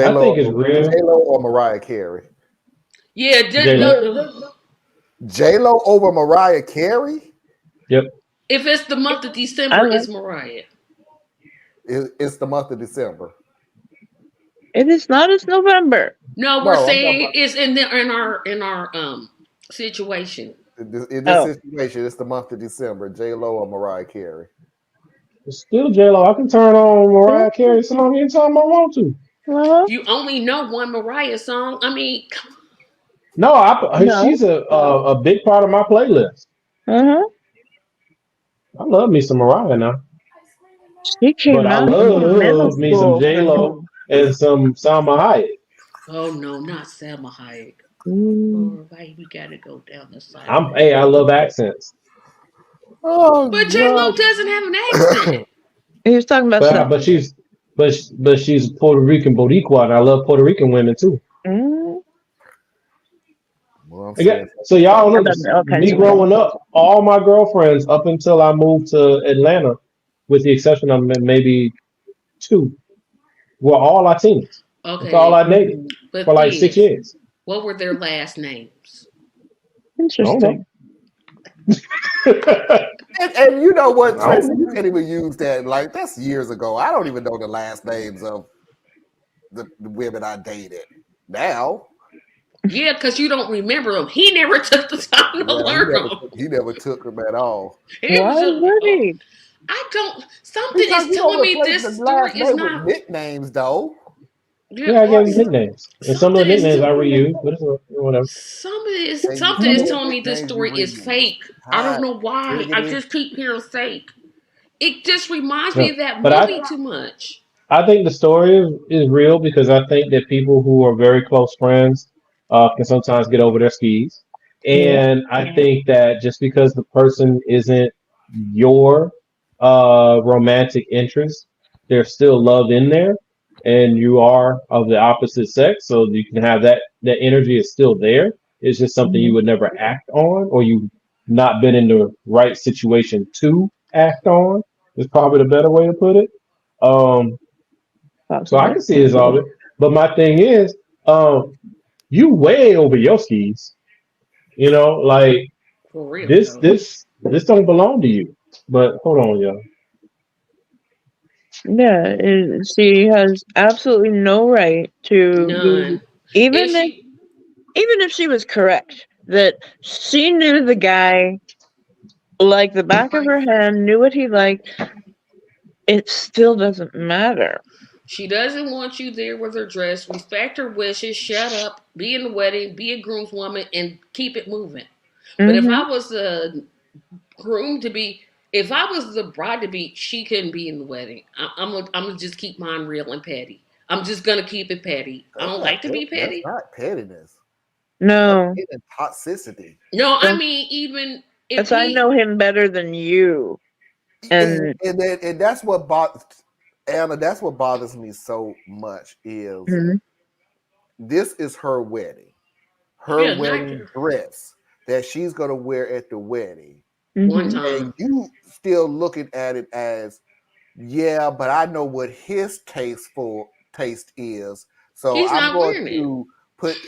I think J-Lo, it's real. J-Lo or Mariah Carey? Yeah, J-Lo. J-Lo over Mariah Carey? Yep. if it's the month of I December, like it's Mariah. It's the month of December. it is not as November. No, we're No, I'm talking saying about it's in our situation. in this Oh, situation. It's the month of December. J-Lo or Mariah Carey? It's still J-Lo. I can turn on Mariah Carey song anytime I want to. well, You only know one Mariah song. I mean, No, no. she's a big part of my playlist. Uh-huh. I love me some Mariah now, She but came I out in middle love me some school for J-Lo me. and some Salma Hayek. oh no, not Selma Hayek. Mm. Oh, why we gotta go down the side Hey, road? I love accents, Oh But J Lo God! doesn't have an accent. He was talking about but something. but she's but she's Puerto Rican Boricua, and I love Puerto Rican women too. Mm. Well, I'm Again, saying so y'all know About this. all kinds Me of women. growing up, all my girlfriends up until I moved to Atlanta, with the exception of maybe two, were all Latinas. That's all Okay, I dated Mm. for but like six this, years. what were their last names? I don't know. Interesting. and you know what, I don't Tracy? know. You can't even use that. Like that's years ago. I don't even know the last names of the women I dated. Now, Yeah, because you don't remember them. He never took the time to yeah, learn them. he never took them at all He Why was just like, would oh, he? I don't. Something because is you don't telling me replace the this story last is name with not. nicknames, though. Yeah, Yeah, I gave them Like nicknames, and some of something the is. nicknames I reuse, but it's whatever. and you Something tell is me Mhm. what telling me this nicknames you story is reuse. fake. I don't Hot, know why. I diggity. just keep hearing fake. It just reminds me No, of that but movie too much. I think the story is real because I think that people who are very close friends can sometimes get over their skis. Yeah. And I think that just because the person isn't your romantic interest, there's still love in there, and you are of the opposite sex, so you can have that energy is still there. It's just something you Mhm. would never act on, or you not been in the right situation to act on. Is probably the better way to put it. Um, so I Possibly. can see it's all it. But my thing is, um, you way over your skis. You know, like For real this, though. this, this don't belong to you. But hold on, y'all. Yeah, she has absolutely no right to None. If even if she even if she was correct that she knew the guy like the back of her hand, knew what he liked, it still doesn't matter. she doesn't want you there with her dress, respect her wishes, shut up, be in the wedding, be a groomswoman, and keep it moving. But if Mhm. I was the groom to be, if I was the bride to be, she couldn't be in the wedding. I'm gonna just keep mine real and petty. I'm just gonna keep it petty. I don't like to be That's petty. not pettiness. That's No. hidden toxicity. No, I That's mean even if that's I he know him better than you. And And and that's what bothers Anna. That's what bothers me so much is mhm. this is her yeah, not wedding dress that she's gonna wear at the wedding, one Mhm. time. and you still looking at it as yeah, but I know what his taste is, so He's I'm not going wearing it. to put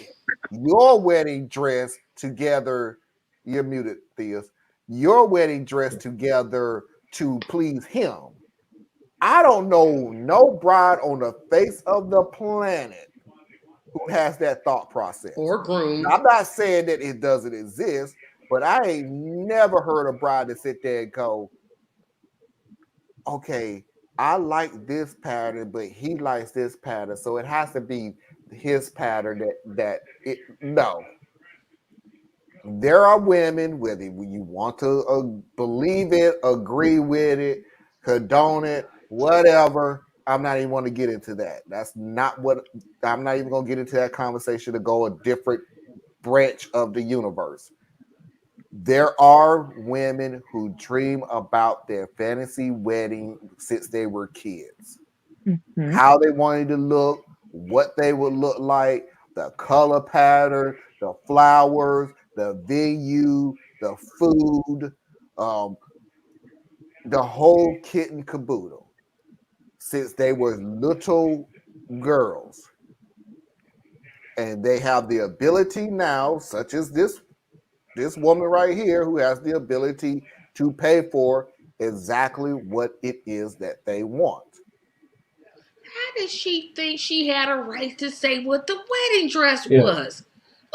your wedding dress together. You're muted, Theus. Your wedding dress together to please him. I don't know no bride on the face of the planet who has that thought process. Or groom. Now, I'm not saying that it doesn't exist, but I ain't never heard a bride to sit there and go, okay, I like this pattern, but he likes this pattern, so it has to be his pattern that it no. There are women, whether you want to believe it, agree with it, condone it, whatever. I'm not even going to get into that. That's not what I'm not even going to get into that conversation to go a different branch of the universe. There are women who dream about their fantasy wedding since they were kids. Mhm. How they wanted to look, what they would look like, the color pattern, the flowers, the venue, the food, um, the whole kit and caboodle since they were little girls. and they have the ability now, such as this woman right here, who has the ability to pay for exactly what it is that they want. How did she think she had a right to say what the wedding dress Yeah, was?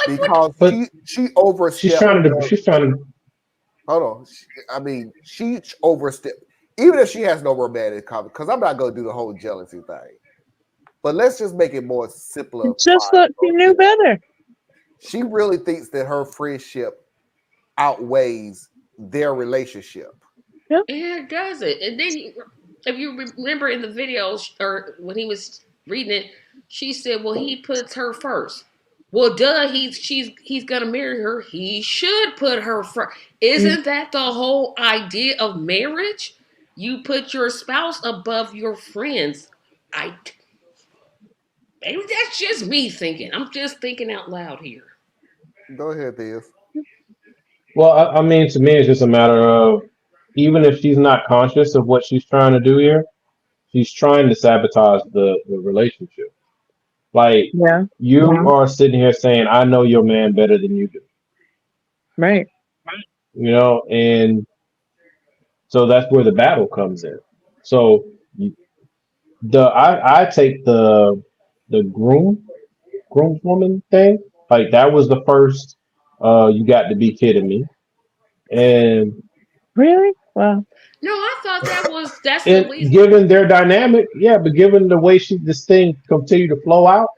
Like what? Because but she she's overstepped trying to. her. She's trying to. Hold on. I mean, she overstepped. Even if she has no romantic comment, because I'm not going to do the whole jealousy thing. But let's just make it more It's just simplified. that she knew better. She really thinks that her friendship outweighs their relationship. Yep. Yeah, it does it. And then, if you remember in the video, or when he was reading it, she said, "Well, he puts her first." Well, duh, he's gonna marry her. He should put her first. Mm. Isn't that the whole idea of marriage? You put your spouse above your friends. I Maybe that's just me thinking. I'm just thinking out loud here. Go ahead, Biz. Well, I mean, to me, it's just a matter of even if she's not conscious of what she's trying to do here, she's trying to sabotage the relationship. Like Yeah. you are sitting here saying, "I know your man better than you do," Right. and so that's where the battle comes in. So I take the groomswoman thing. Like that was the first. You got to be kidding me. And Really? Wow. No, I thought that's the and least. given their dynamic, yeah, but given the way this thing continue to flow out,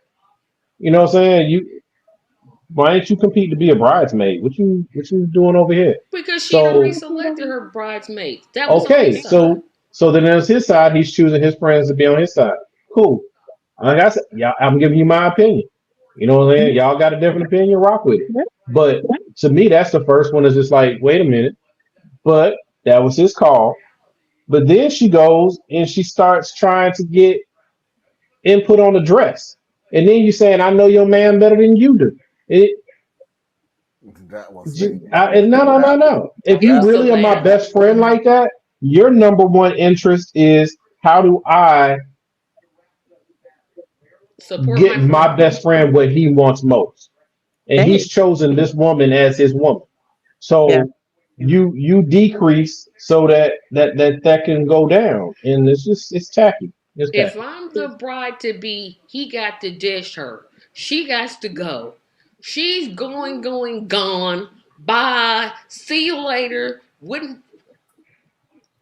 you know what I'm saying? Why ain't you compete to be a bridesmaid? What you doing over here? Because she'd already So selected her bridesmaids. That was on his okay, side. so then there's his side. He's choosing his friends to be on his side. Cool. Like I said, yeah, I'm giving you my opinion. You know what I'm saying? Y'all got a different opinion, rock with it. Yep. But to me, that's the first one. Is just like, wait a minute. But that was his call. But then she goes and she starts trying to get input on the dress, and then you saying, "I know your man better than you do." It, That was see. and no, no, no, no. If He you was so really are my mad. best friend like that, your number one interest is how do I Support my get friend. my best friend what he wants most, and Hey. he's chosen this woman as his woman. Yeah. So you decrease so that can go down, and it's tacky. It's If tacky. I'm the bride to be, he got to dish her. She got to go. She's gone. Bye. See you later. Wouldn't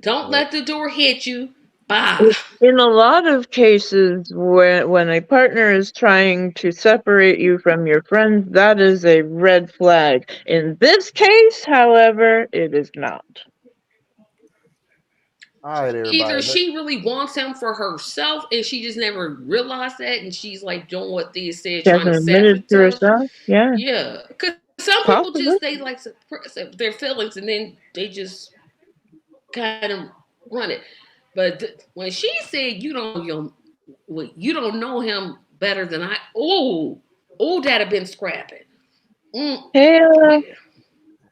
don't Well, let the door hit you. Bye. In a lot of cases, when a partner is trying to separate you from your friends, that is a red flag. In this case, however, it is not. all right, Either everybody. she really wants him for herself and she just never realized that and she's like doing what they said, She trying to hasn't admitted to sabotage. herself. Yeah, Yeah. Because some people possibly. just, they like suppress their feelings and then they just kind of run it. But when she said you don't know him better than I, oh, that'd have been scrapping. Mm, Hey, we